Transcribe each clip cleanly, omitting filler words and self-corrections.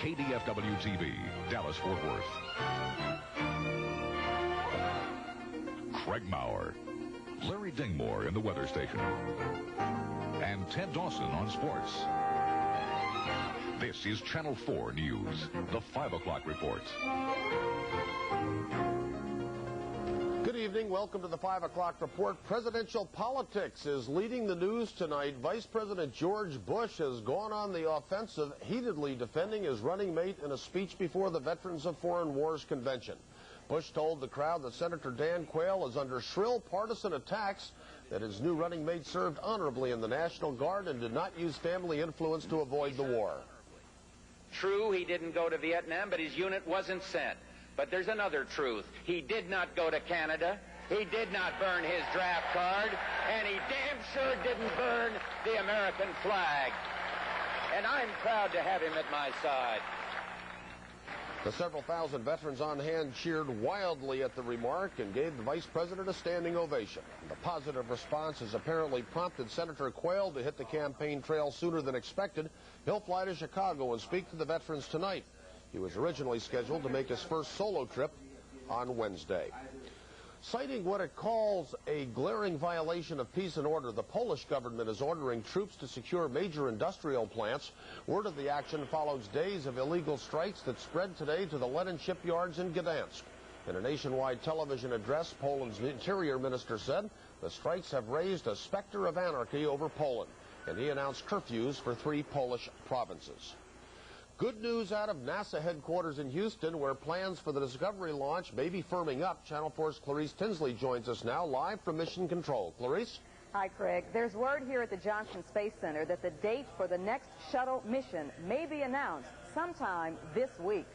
KDFW TV, Dallas-Fort Worth. Craig Maurer, Larry Dingmore in the weather station, and Ted Dawson on sports. This is Channel 4 News, the 5 o'clock report. Good evening. Welcome to the 5 o'clock report. Presidential politics is leading the news tonight. Vice President George Bush has gone on the offensive, heatedly defending his running mate in a speech before the Veterans of Foreign Wars Convention. Bush told the crowd that Senator Dan Quayle is under shrill partisan attacks, that his new running mate served honorably in the National Guard and did not use family influence to avoid the war. True, he didn't go to Vietnam, but his unit wasn't sent. But there's another truth. He did not go to Canada. He did not burn his draft card. And he damn sure didn't burn the American flag. And I'm proud to have him at my side. The several thousand veterans on hand cheered wildly at the remark and gave the vice president a standing ovation. The positive response has apparently prompted Senator Quayle to hit the campaign trail sooner than expected. He'll fly to Chicago and speak to the veterans tonight. He was originally scheduled to make his first solo trip on Wednesday. Citing what it calls a glaring violation of peace and order, the Polish government is ordering troops to secure major industrial plants. Word of the action follows days of illegal strikes that spread today to the Lenin shipyards in Gdansk. In a nationwide television address, Poland's interior minister said the strikes have raised a specter of anarchy over Poland, and he announced curfews for 3 Polish provinces. Good news out of NASA headquarters in Houston, where plans for the Discovery launch may be firming up. Channel 4's Clarice Tinsley joins us now, live from Mission Control. Clarice? Hi, Craig. There's word here at the Johnson Space Center that the date for the next shuttle mission may be announced sometime this week.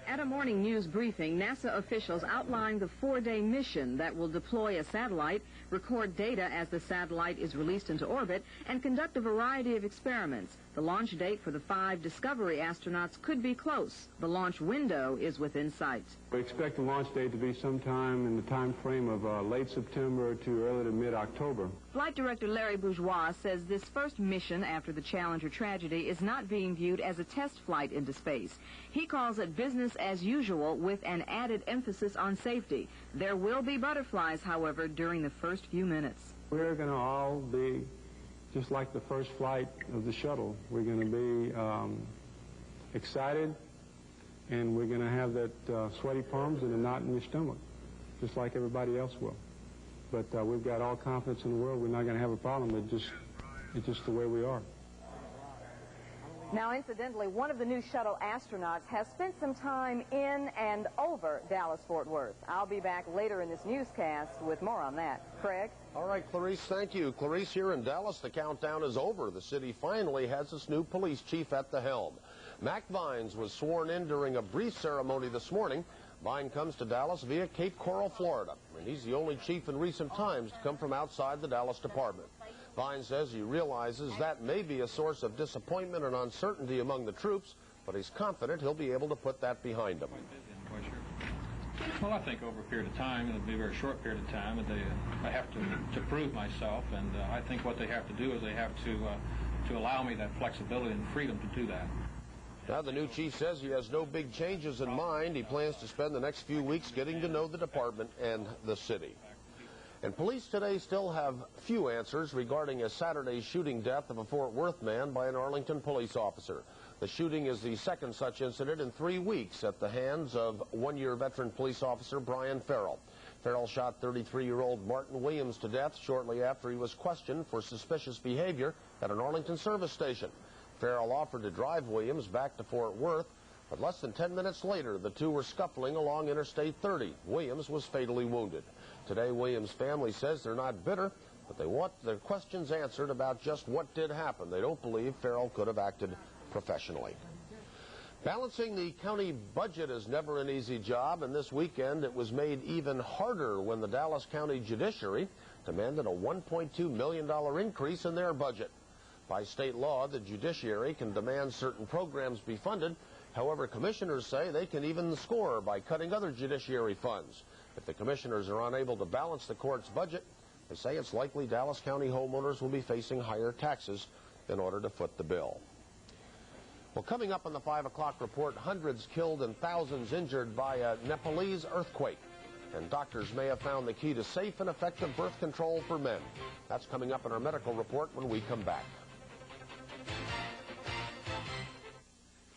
At a morning news briefing, NASA officials outlined the 4-day mission that will deploy a satellite, record data as the satellite is released into orbit, and conduct a variety of experiments. The launch date for the 5 Discovery astronauts could be close. The launch window is within sight. We expect the launch date to be sometime in the time frame of late September to early to mid-October. Flight Director Larry Bourgeois says this first mission after the Challenger tragedy is not being viewed as a test flight into space. He calls it business as usual with an added emphasis on safety. There will be butterflies, however, during the first few minutes. We're going to all be just like the first flight of the shuttle. We're going to be excited, and we're going to have that sweaty palms and a knot in your stomach, just like everybody else will. But we've got all confidence in the world. We're not going to have a problem. It's just the way we are. Now, incidentally, one of the new shuttle astronauts has spent some time in and over Dallas-Fort Worth. I'll be back later in this newscast with more on that. Craig? All right, Clarice, thank you. Clarice, here in Dallas, the countdown is over. The city finally has its new police chief at the helm. Mack Vines was sworn in during a brief ceremony this morning. Vine comes to Dallas via Cape Coral, Florida, and he's the only chief in recent times to come from outside the Dallas department. Vine says he realizes that may be a source of disappointment and uncertainty among the troops, but he's confident he'll be able to put that behind him. Well, I think over a period of time, it'll be a very short period of time, and I have to prove myself, and I think what they have to do is they have to allow me that flexibility and freedom to do that. Now, the new chief says he has no big changes in mind. He plans to spend the next few weeks getting to know the department and the city. And police today still have few answers regarding a Saturday shooting death of a Fort Worth man by an Arlington police officer. The shooting is the second such incident in 3 weeks at the hands of one-year veteran police officer Brian Farrell. Farrell shot 33-year-old Martin Williams to death shortly after he was questioned for suspicious behavior at an Arlington service station. Farrell offered to drive Williams back to Fort Worth, but less than 10 minutes later, the two were scuffling along Interstate 30. Williams was fatally wounded. Today, Williams' family says they're not bitter, but they want their questions answered about just what did happen. They don't believe Farrell could have acted professionally. Balancing the county budget is never an easy job, and this weekend it was made even harder when the Dallas County Judiciary demanded a $1.2 million increase in their budget. By state law, the judiciary can demand certain programs be funded. However, commissioners say they can even score by cutting other judiciary funds. If the commissioners are unable to balance the court's budget, they say it's likely Dallas County homeowners will be facing higher taxes in order to foot the bill. Well, coming up on the 5 o'clock report, hundreds killed and thousands injured by a Nepalese earthquake. And doctors may have found the key to safe and effective birth control for men. That's coming up in our medical report when we come back.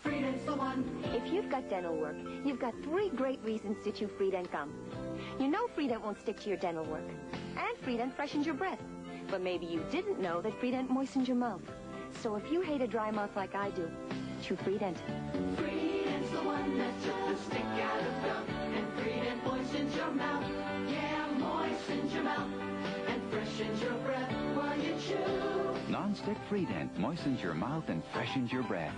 Freedent's the one. If you've got dental work, you've got 3 great reasons to chew Freedent gum. You know Freedent won't stick to your dental work. And Freedent freshens your breath. But maybe you didn't know that Freedent moistens your mouth. So if you hate a dry mouth like I do, chew Freedent. Freedent's the one that's just a stick out of gum. And Freedent moistens your mouth. Yeah, moistens your mouth. And freshens your breath while you chew. Non-stick Freedent moistens your mouth and freshens your breath.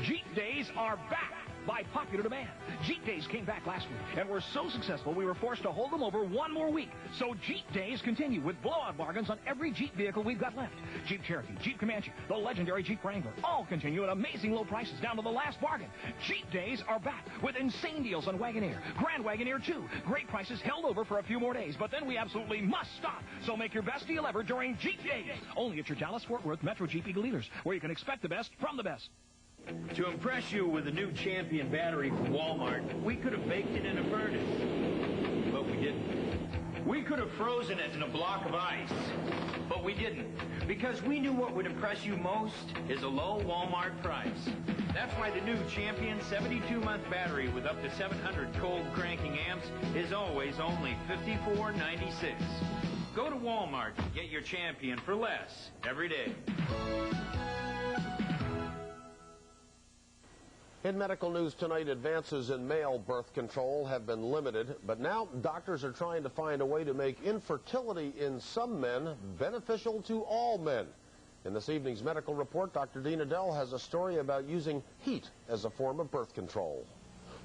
Jeep Days are back by popular demand. Jeep Days came back last week and were so successful we were forced to hold them over one more week. So Jeep Days continue with blowout bargains on every Jeep vehicle we've got left. Jeep Cherokee, Jeep Comanche, the legendary Jeep Wrangler, all continue at amazing low prices down to the last bargain. Jeep Days are back with insane deals on Wagoneer, Grand Wagoneer 2. Great prices held over for a few more days, but then we absolutely must stop. So make your best deal ever during Jeep Days. Only at your Dallas-Fort Worth Metro Jeep Eagle Dealers, where you can expect the best from the best. To impress you with a new Champion battery from Walmart, we could have baked it in a furnace, but we didn't. We could have frozen it in a block of ice, but we didn't, because we knew what would impress you most is a low Walmart price. That's why the new Champion 72-month battery with up to 700 cold cranking amps is always only $54.96. Go to Walmart and get your Champion for less every day. In medical news tonight, advances in male birth control have been limited, but now doctors are trying to find a way to make infertility in some men beneficial to all men. In this evening's medical report, Dr. Dean Adele has a story about using heat as a form of birth control.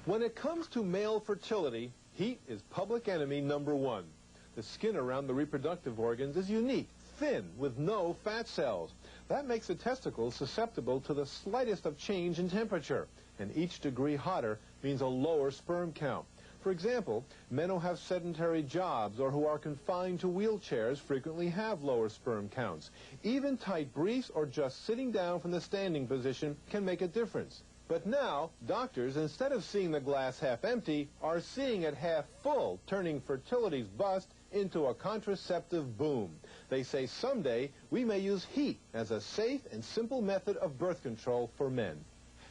When it comes to male fertility, heat is public enemy number 1. The skin around the reproductive organs is unique, thin, with no fat cells. That makes the testicles susceptible to the slightest of change in temperature, and each degree hotter means a lower sperm count. For example, men who have sedentary jobs or who are confined to wheelchairs frequently have lower sperm counts. Even tight briefs or just sitting down from the standing position can make a difference. But now, doctors, instead of seeing the glass half empty, are seeing it half full, turning fertility's bust into a contraceptive boom. They say someday we may use heat as a safe and simple method of birth control for men.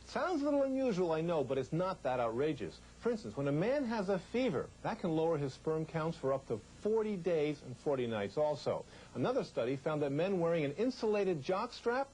Sounds a little unusual, I know, but it's not that outrageous. For instance, when a man has a fever, that can lower his sperm counts for up to 40 days and 40 nights also. Another study found that men wearing an insulated jock strap,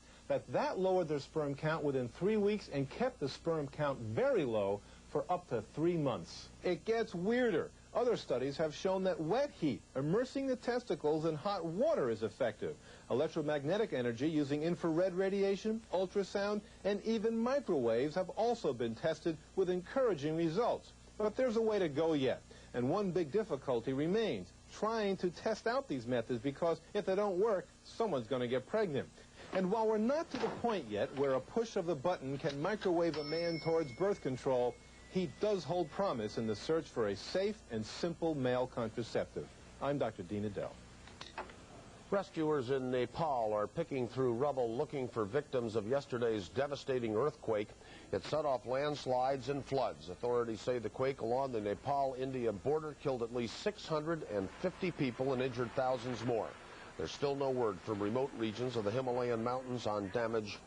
that lowered their sperm count within 3 weeks and kept the sperm count very low for up to 3 months. It gets weirder. Other studies have shown that wet heat, immersing the testicles in hot water, is effective. Electromagnetic energy using infrared radiation, ultrasound, and even microwaves have also been tested with encouraging results. But there's a way to go yet, and one big difficulty remains, trying to test out these methods, because if they don't work, someone's going to get pregnant. And while we're not to the point yet where a push of the button can microwave a man towards birth control, heat does hold promise in the search for a safe and simple male contraceptive. I'm Dr. Dean Adele. Rescuers in Nepal are picking through rubble looking for victims of yesterday's devastating earthquake. It set off landslides and floods. Authorities say the quake along the Nepal-India border killed at least 650 people and injured thousands more. There's still no word from remote regions of the Himalayan mountains on damage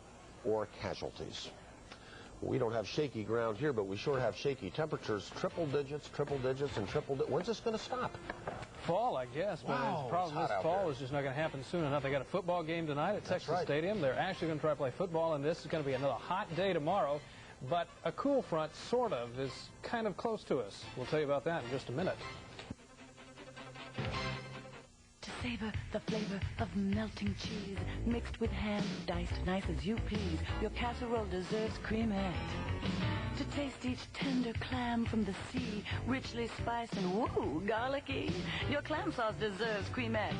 or casualties. We don't have shaky ground here, but we sure have shaky temperatures. Triple digits, and triple digits. When's this going to stop? Fall, I guess. But the problem this fall is just not going to happen soon enough. They got a football game tonight at Texas Stadium. They're actually going to try to play football, and this is going to be another hot day tomorrow. But a cool front, sort of, is kind of close to us. We'll tell you about that in just a minute. To savor the flavor of melting cheese, mixed with ham, diced nice as you please, your casserole deserves cremette. To taste each tender clam from the sea, richly spiced and woo, garlicky, your clam sauce deserves cremette.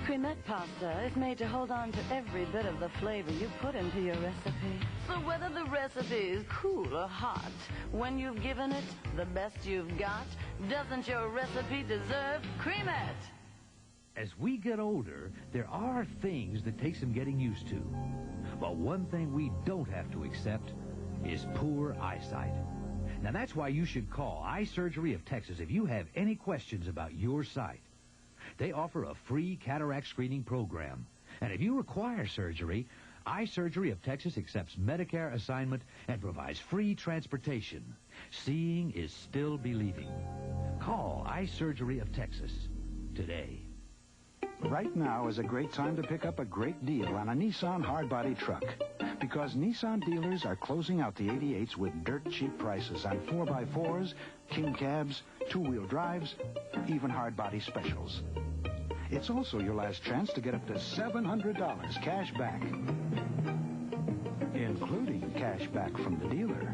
Cremette pasta is made to hold on to every bit of the flavor you put into your recipe. So whether the recipe is cool or hot, when you've given it the best you've got, doesn't your recipe deserve cremette? As we get older, there are things that take some getting used to. But one thing we don't have to accept is poor eyesight. Now, that's why you should call Eye Surgery of Texas if you have any questions about your sight. They offer a free cataract screening program. And if you require surgery, Eye Surgery of Texas accepts Medicare assignment and provides free transportation. Seeing is still believing. Call Eye Surgery of Texas today. Right now is a great time to pick up a great deal on a Nissan hardbody truck, because Nissan dealers are closing out the 88s with dirt cheap prices on 4x4s, king cabs, two-wheel drives, even hardbody specials. It's also your last chance to get up to $700 cash back, including cash back from the dealer.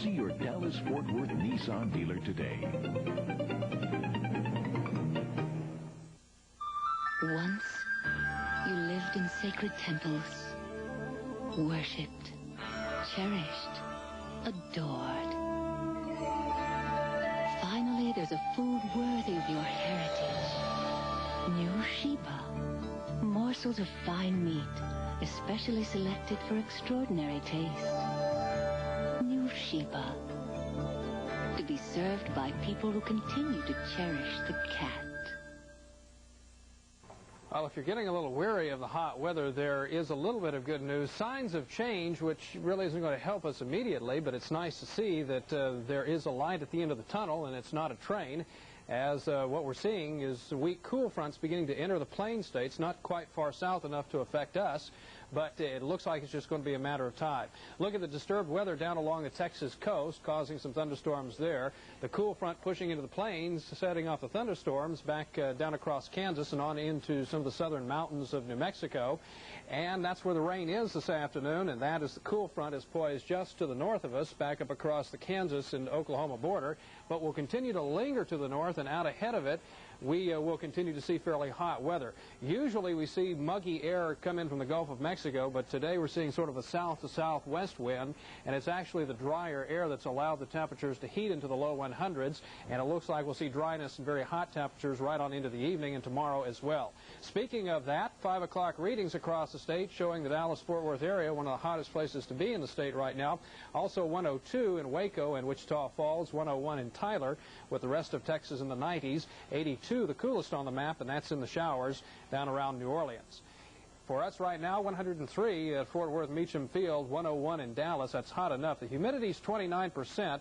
See your Dallas-Fort Worth Nissan dealer today. Once, you lived in sacred temples, worshipped, cherished, adored. Finally, there's a food worthy of your heritage. New Sheba. Morsels of fine meat, especially selected for extraordinary taste. New Sheba. To be served by people who continue to cherish the cat. Well, if you're getting a little weary of the hot weather, there is a little bit of good news. Signs of change, which really isn't going to help us immediately, but it's nice to see that there is a light at the end of the tunnel, and it's not a train, as what we're seeing is weak cool fronts beginning to enter the plain states, not quite far south enough to affect us, but it looks like it's just going to be a matter of time. Look at the disturbed weather down along the Texas coast, causing some thunderstorms there. The cool front pushing into the plains, setting off the thunderstorms back down across Kansas and on into some of the southern mountains of New Mexico. And that's where the rain is this afternoon, and that is the cool front is poised just to the north of us, back up across the Kansas and Oklahoma border, but will continue to linger to the north, and out ahead of it, we will continue to see fairly hot weather. Usually we see muggy air come in from the Gulf of Mexico, but today we're seeing sort of a south to southwest wind, and it's actually the drier air that's allowed the temperatures to heat into the low 100s, and it looks like we'll see dryness and very hot temperatures right on into the evening and tomorrow as well. Speaking of that, 5 o'clock readings across the state showing the Dallas-Fort Worth area, one of the hottest places to be in the state right now. Also 102 in Waco and Wichita Falls, 101 in Tyler, with the rest of Texas in the 90s, 82 the coolest on the map, and that's in the showers down around New Orleans. For us right now, 103 at Fort Worth Meacham Field, 101 in Dallas. That's hot enough. The humidity's 29%.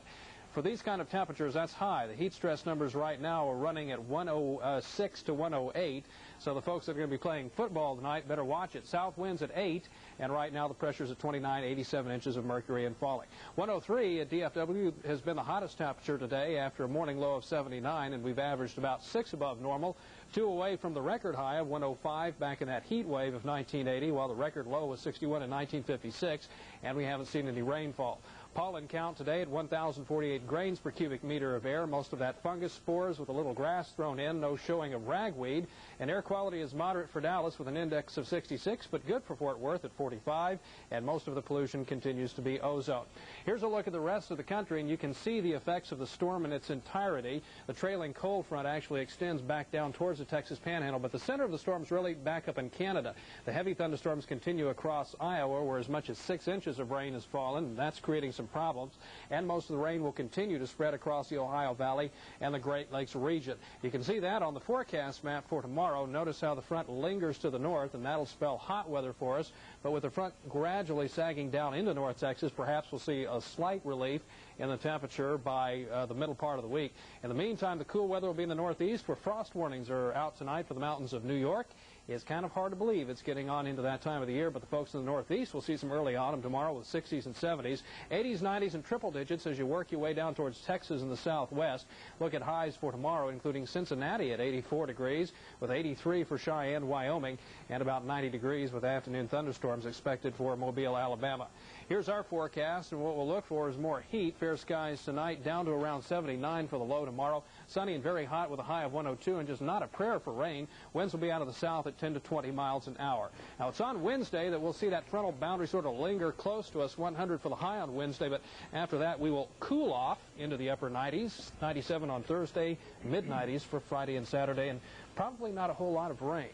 For these kind of temperatures, that's high. The heat stress numbers right now are running at 106 to 108. So the folks that are going to be playing football tonight better watch it. South winds at 8, and right now the pressure's at 29, 87 inches of mercury and falling. 103 at DFW has been the hottest temperature today after a morning low of 79, and we've averaged about 6 above normal, 2 away from the record high of 105 back in that heat wave of 1980, while the record low was 61 in 1956, and we haven't seen any rainfall. Pollen count today at 1,048 grains per cubic meter of air, most of that fungus spores with a little grass thrown in, no showing of ragweed. And air quality is moderate for Dallas with an index of 66, but good for Fort Worth at 45, and most of the pollution continues to be ozone. Here's a look at the rest of the country, and you can see the effects of the storm in its entirety. The trailing cold front actually extends back down towards the Texas Panhandle, but the center of the storm is really back up in Canada. The heavy thunderstorms continue across Iowa, where as much as 6 inches of rain has fallen, and that's creating some problems, and most of the rain will continue to spread across the Ohio Valley and the Great Lakes region. You can see that on the forecast map for tomorrow. Notice how the front lingers to the north, and that'll spell hot weather for us, but with the front gradually sagging down into North Texas, perhaps we'll see a slight relief in the temperature by the middle part of the week. In the meantime, the cool weather will be in the northeast, where frost warnings are out tonight for the mountains of New York. It's kind of hard to believe it's getting on into that time of the year, but the folks in the northeast will see some early autumn tomorrow with 60s and 70s, 80s, 90s, and triple digits as you work your way down towards Texas and the southwest. Look at highs for tomorrow, including Cincinnati at 84 degrees, with 83 for Cheyenne, Wyoming, and about 90 degrees with afternoon thunderstorms expected for Mobile, Alabama. Here's our forecast, and what we'll look for is more heat. Fair skies tonight, down to around 79 for the low tomorrow. Sunny and very hot with a high of 102 and just not a prayer for rain. Winds will be out of the south at 10 to 20 miles an hour. Now, it's on Wednesday that we'll see that frontal boundary sort of linger close to us, 100 for the high on Wednesday, but after that we will cool off into the upper 90s, 97 on Thursday, mid-90s for Friday and Saturday, and probably not a whole lot of rain.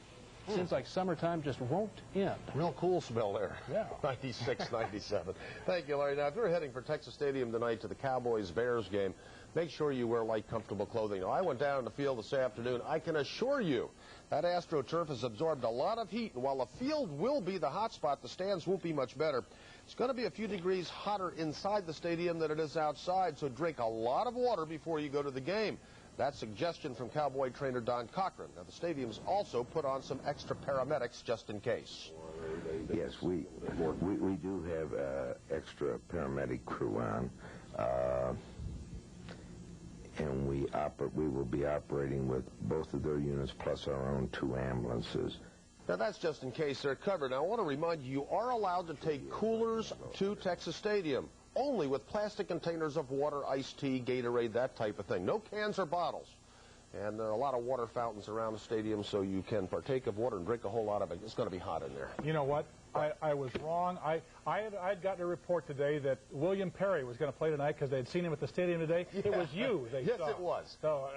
Seems like summertime just won't end. Real cool spell there. Yeah. 96, 97. Thank you, Larry. Now, if you're heading for Texas Stadium tonight to the Cowboys-Bears game, make sure you wear light, comfortable clothing. Now, I went down to the field this afternoon. I can assure you that AstroTurf has absorbed a lot of heat, and while the field will be the hot spot, the stands won't be much better. It's going to be a few degrees hotter inside the stadium than it is outside, so drink a lot of water before you go to the game. That suggestion from Cowboy trainer Don Cochran. Now, the stadium's also put on some extra paramedics just in case. Yes, we do have extra paramedic crew on, and we will be operating with both of their units plus our own 2 ambulances. Now, that's just in case they're covered. Now, I want to remind you, you are allowed to take coolers to Texas Stadium, only with plastic containers of water, iced tea, Gatorade, that type of thing. No cans or bottles. And there are a lot of water fountains around the stadium, so you can partake of water and drink a whole lot of it. It's going to be hot in there. You know what? I was wrong. I'd gotten a report today that William Perry was going to play tonight because they had seen him at the stadium today. Yeah. It was you they saw. Yes, it was. So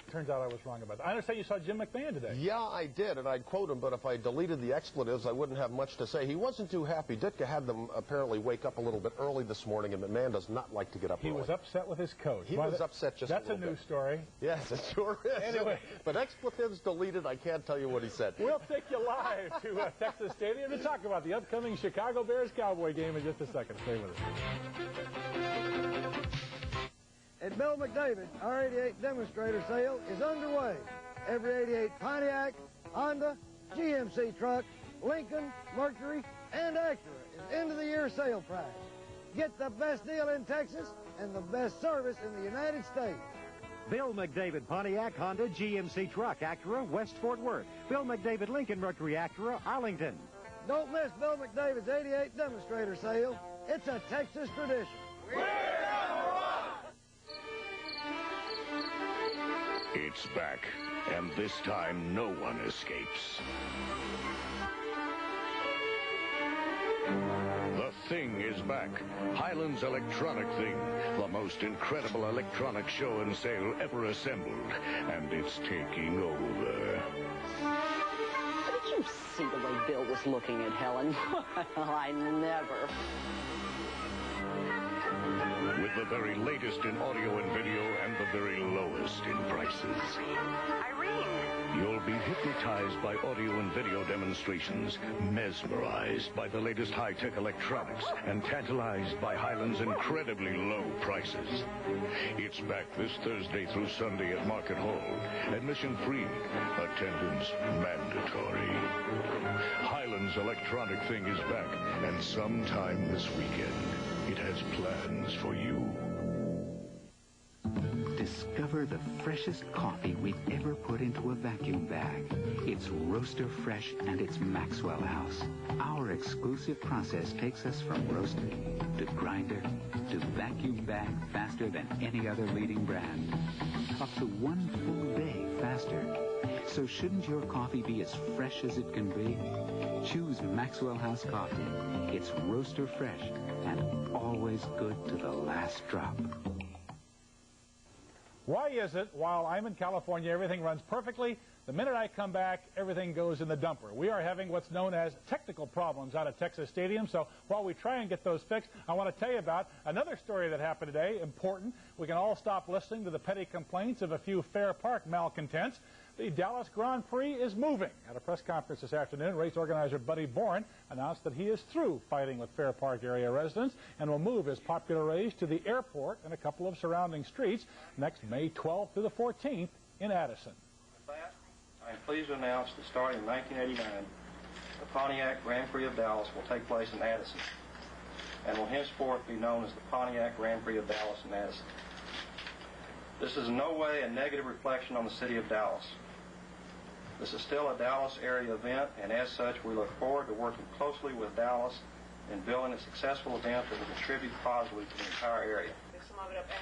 turns out I was wrong about that. I understand you saw Jim McMahon today. Yeah, I did, and I'd quote him, but if I deleted the expletives, I wouldn't have much to say. He wasn't too happy. Ditka had them apparently wake up a little bit early this morning, and McMahon does not like to get up early. He was upset with his coach. He was upset just a little bit. That's a news story. Yes, it sure is. Anyway. But expletives deleted, I can't tell you what he said. We'll take you live to Texas Stadium to talk about the upcoming Chicago Bears-Cowboy game in just a second. Stay with us. At Bill McDavid, our 88 demonstrator sale is underway. Every 88 Pontiac, Honda, GMC truck, Lincoln, Mercury, and Acura is end-of-the-year sale price. Get the best deal in Texas and the best service in the United States. Bill McDavid Pontiac, Honda, GMC truck, Acura, West Fort Worth. Bill McDavid Lincoln, Mercury, Acura, Arlington. Don't miss Bill McDavid's 88 demonstrator sale. It's a Texas tradition. We're number one! It's back, and this time no one escapes. The Thing is back. Highland's Electronic Thing, the most incredible electronic show and sale ever assembled, and it's taking over. Did you see the way Bill was looking at Helen? Well, I never. With the very latest in audio and video and the very lowest in prices. Irene! You'll be hypnotized by audio and video demonstrations, mesmerized by the latest high-tech electronics, and tantalized by Highland's incredibly low prices. It's back this Thursday through Sunday at Market Hall. Admission free. Attendance mandatory. Highland's Electronic Thing is back, and sometime this weekend, it has plans for you. Discover the freshest coffee we've ever put into a vacuum bag. It's Roaster Fresh and it's Maxwell House. Our exclusive process takes us from roaster to grinder to vacuum bag faster than any other leading brand. Up to 1 full day faster. So shouldn't your coffee be as fresh as it can be? Choose Maxwell House coffee. It's Roaster Fresh and always good to the last drop. Why is it, while I'm in California, everything runs perfectly, the minute I come back, everything goes in the dumper? We are having what's known as technical problems out at Texas Stadium, so while we try and get those fixed, I want to tell you about another story that happened today, important. We can all stop listening to the petty complaints of a few Fair Park malcontents. The Dallas Grand Prix is moving. At a press conference this afternoon, race organizer Buddy Boren announced that he is through fighting with Fair Park area residents and will move his popular race to the airport and a couple of surrounding streets next May 12th through the 14th in Addison. With that, I am pleased to announce that starting in 1989, the Pontiac Grand Prix of Dallas will take place in Addison and will henceforth be known as the Pontiac Grand Prix of Dallas in Addison. This is in no way a negative reflection on the city of Dallas. This is still a Dallas area event, and as such, we look forward to working closely with Dallas in building a successful event that will contribute positively to the entire area.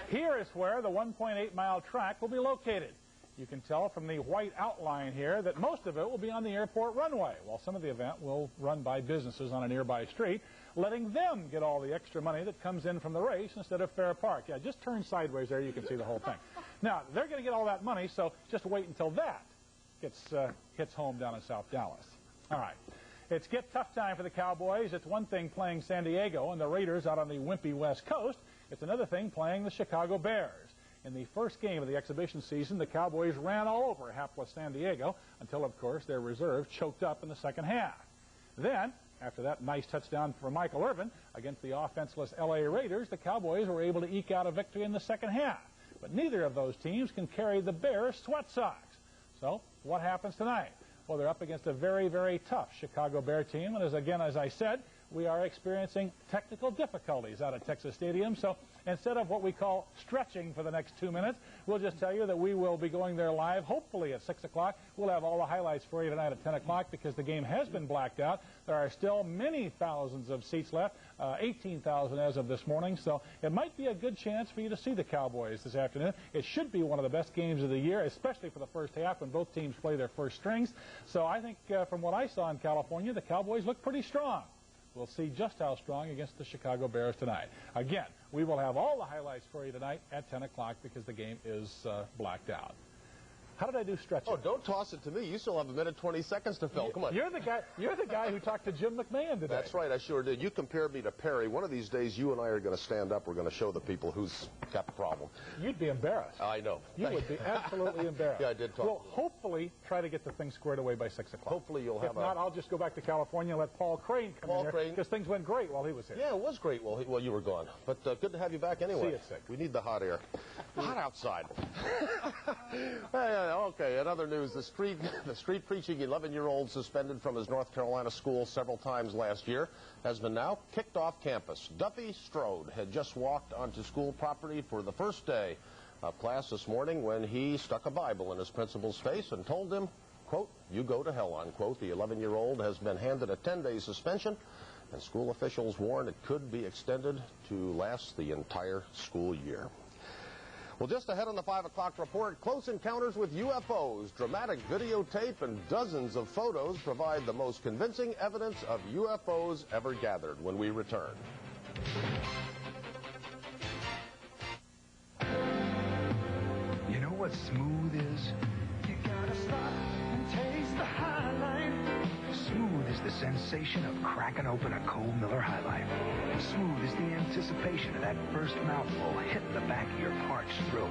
Here is where the 1.8-mile track will be located. You can tell from the white outline here that most of it will be on the airport runway, while some of the event will run by businesses on a nearby street, letting them get all the extra money that comes in from the race instead of Fair Park. Yeah, just turn sideways there, you can see the whole thing. Now, they're going to get all that money, so just wait until that hits home down in South Dallas. All right. It's get tough time for the Cowboys. It's one thing playing San Diego and the Raiders out on the wimpy West Coast. It's another thing playing the Chicago Bears. In the first game of the exhibition season, the Cowboys ran all over hapless San Diego until, of course, their reserve choked up in the second half. Then, after that nice touchdown for Michael Irvin against the offenseless L.A. Raiders, the Cowboys were able to eke out a victory in the second half. But neither of those teams can carry the Bears' sweat socks. So, what happens tonight? Well, they're up against a very, very tough Chicago Bear team. And as I said, we are experiencing technical difficulties out at Texas Stadium. So instead of what we call stretching for the next 2 minutes, we'll just tell you that we will be going there live, hopefully at 6 o'clock. We'll have all the highlights for you tonight at 10 o'clock because the game has been blacked out. There are still many thousands of seats left, 18,000 as of this morning. So it might be a good chance for you to see the Cowboys this afternoon. It should be one of the best games of the year, especially for the first half when both teams play their first strings. So I think from what I saw in California, the Cowboys look pretty strong. We'll see just how strong against the Chicago Bears tonight. Again, we will have all the highlights for you tonight at 10 o'clock because the game is blacked out. How did I do stretching? Oh, don't toss it to me. You still have a minute 20 seconds to fill. Come on. You're the guy who talked to Jim McMahon today. That's right. I sure did. You compared me to Perry. One of these days, you and I are going to stand up. We're going to show the people who's got the problem. You'd be embarrassed. I know. You would be absolutely embarrassed. Yeah, I did talk. Well, hopefully, try to get the thing squared away by 6 o'clock. Hopefully, you'll have If not, I'll just go back to California and let Paul Crane come in here because things went great while he was here. Yeah, it was great while you were gone. But good to have you back anyway. See you at 6. We need the hot air. Hot outside. Okay, another news. The street preaching 11-year-old suspended from his North Carolina school several times last year has been now kicked off campus. Duffy Strode had just walked onto school property for the first day of class this morning when he stuck a Bible in his principal's face and told him, quote, "You go to hell," unquote. The 11-year-old has been handed a 10-day suspension, and school officials warn it could be extended to last the entire school year. Well, just ahead on the 5 o'clock report, close encounters with UFOs, dramatic videotape, and dozens of photos provide the most convincing evidence of UFOs ever gathered when we return. You know what smooth is? You gotta stop and taste the High Life. Smooth is the sensation of cracking open a cold Miller High Life. Smooth is the anticipation of that first mouthful hitting the back of your parched throat.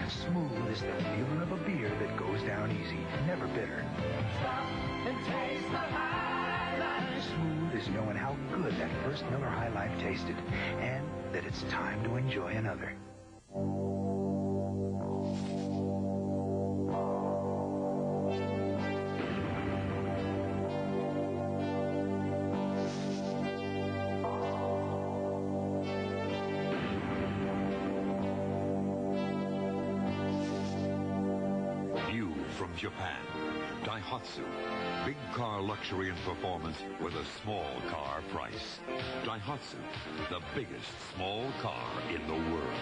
Smooth is the feeling of a beer that goes down easy, never bitter. Stop and taste the High Life. Smooth is knowing how good that first Miller High Life tasted and that it's time to enjoy another. From Japan, Daihatsu. Big car luxury and performance with a small car price. Daihatsu, the biggest small car in the world.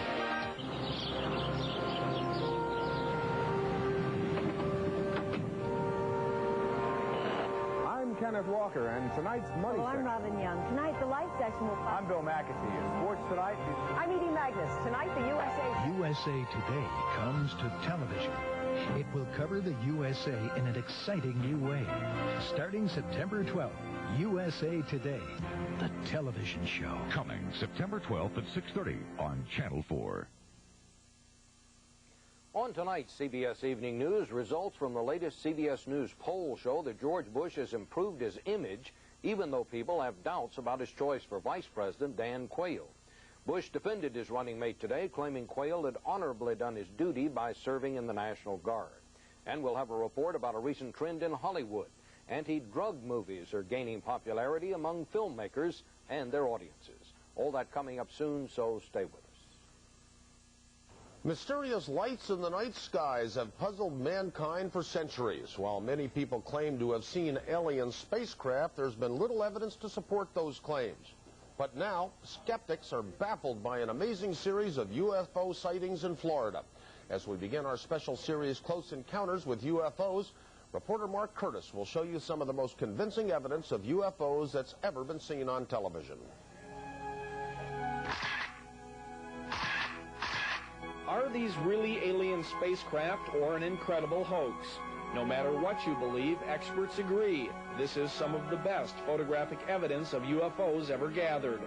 I'm Kenneth Walker, and tonight's Money Well, I'm Robin Young. Tonight, the light session will... I'm Bill McAtee. In sports tonight... I'm Edie Magnus. Tonight, the USA... USA Today comes to television. It will cover the USA in an exciting new way. Starting September 12th, USA Today, the television show. Coming September 12th at 6:30 on Channel 4. On tonight's CBS Evening News, results from the latest CBS News poll show that George Bush has improved his image, even though people have doubts about his choice for Vice President Dan Quayle. Bush defended his running mate today, claiming Quayle had honorably done his duty by serving in the National Guard. And we'll have a report about a recent trend in Hollywood. Anti-drug movies are gaining popularity among filmmakers and their audiences. All that coming up soon, so stay with us. Mysterious lights in the night skies have puzzled mankind for centuries. While many people claim to have seen alien spacecraft, there's been little evidence to support those claims. But now, skeptics are baffled by an amazing series of UFO sightings in Florida. As we begin our special series, Close Encounters with UFOs, reporter Mark Curtis will show you some of the most convincing evidence of UFOs that's ever been seen on television. Are these really alien spacecraft or an incredible hoax? No matter what you believe, experts agree. This is some of the best photographic evidence of UFOs ever gathered.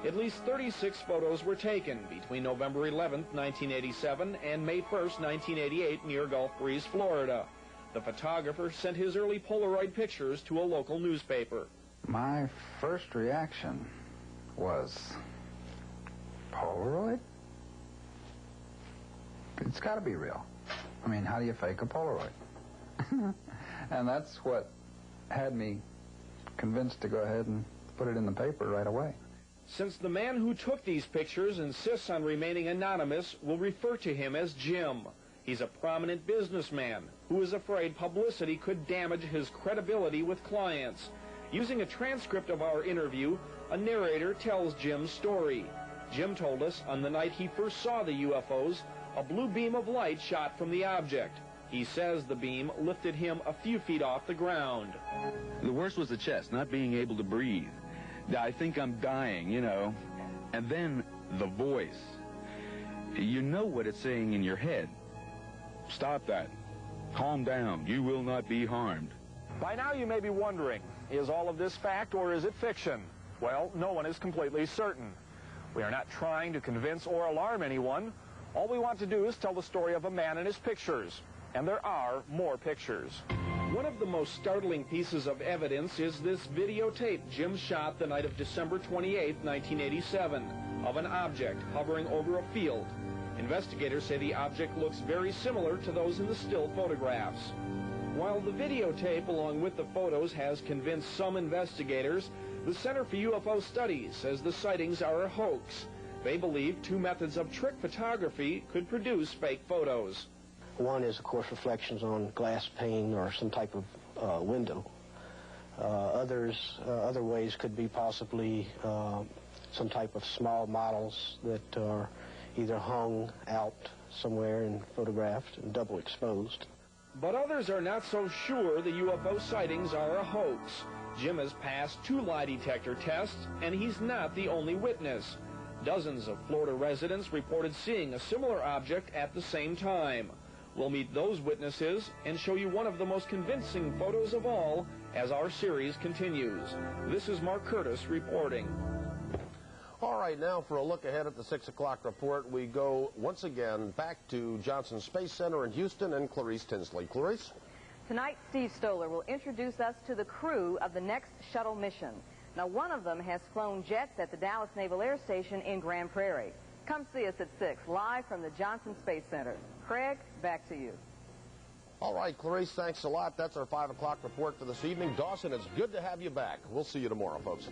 At least 36 photos were taken between November 11, 1987 and May 1, 1988 near Gulf Breeze, Florida. The photographer sent his early Polaroid pictures to a local newspaper. My first reaction was, Polaroid? It's got to be real. I mean, how do you fake a Polaroid? And that's what had me convinced to go ahead and put it in the paper right away. Since the man who took these pictures insists on remaining anonymous, we'll refer to him as Jim. He's a prominent businessman who is afraid publicity could damage his credibility with clients. Using a transcript of our interview, a narrator tells Jim's story. Jim told us on the night he first saw the UFOs, a blue beam of light shot from the object. He says the beam lifted him a few feet off the ground. The worst was the chest, not being able to breathe. I think I'm dying, you know. And then the voice. You know what it's saying in your head. Stop that. Calm down. You will not be harmed. By now you may be wondering, is all of this fact or is it fiction? Well, no one is completely certain. We are not trying to convince or alarm anyone. All we want to do is tell the story of a man and his pictures. And there are more pictures. One of the most startling pieces of evidence is this videotape Jim shot the night of December 28, 1987, of an object hovering over a field. Investigators say the object looks very similar to those in the still photographs. While the videotape, along with the photos, has convinced some investigators, the Center for UFO Studies says the sightings are a hoax. They believe two methods of trick photography could produce fake photos. One is, of course, reflections on glass pane or some type of window. Other ways could be possibly some type of small models that are either hung out somewhere and photographed and double exposed. But others are not so sure the UFO sightings are a hoax. Jim has passed 2 lie detector tests, and he's not the only witness. Dozens of Florida residents reported seeing a similar object at the same time. We'll meet those witnesses and show you one of the most convincing photos of all as our series continues. This is Mark Curtis reporting. All right, now for a look ahead at the 6 o'clock report, we go once again back to Johnson Space Center in Houston and Clarice Tinsley. Clarice? Tonight, Steve Stoller will introduce us to the crew of the next shuttle mission. Now, one of them has flown jets at the Dallas Naval Air Station in Grand Prairie. Come see us at 6, live from the Johnson Space Center. Craig, back to you. All right, Clarice, thanks a lot. That's our 5 o'clock report for this evening. Dawson, it's good to have you back. We'll see you tomorrow, folks.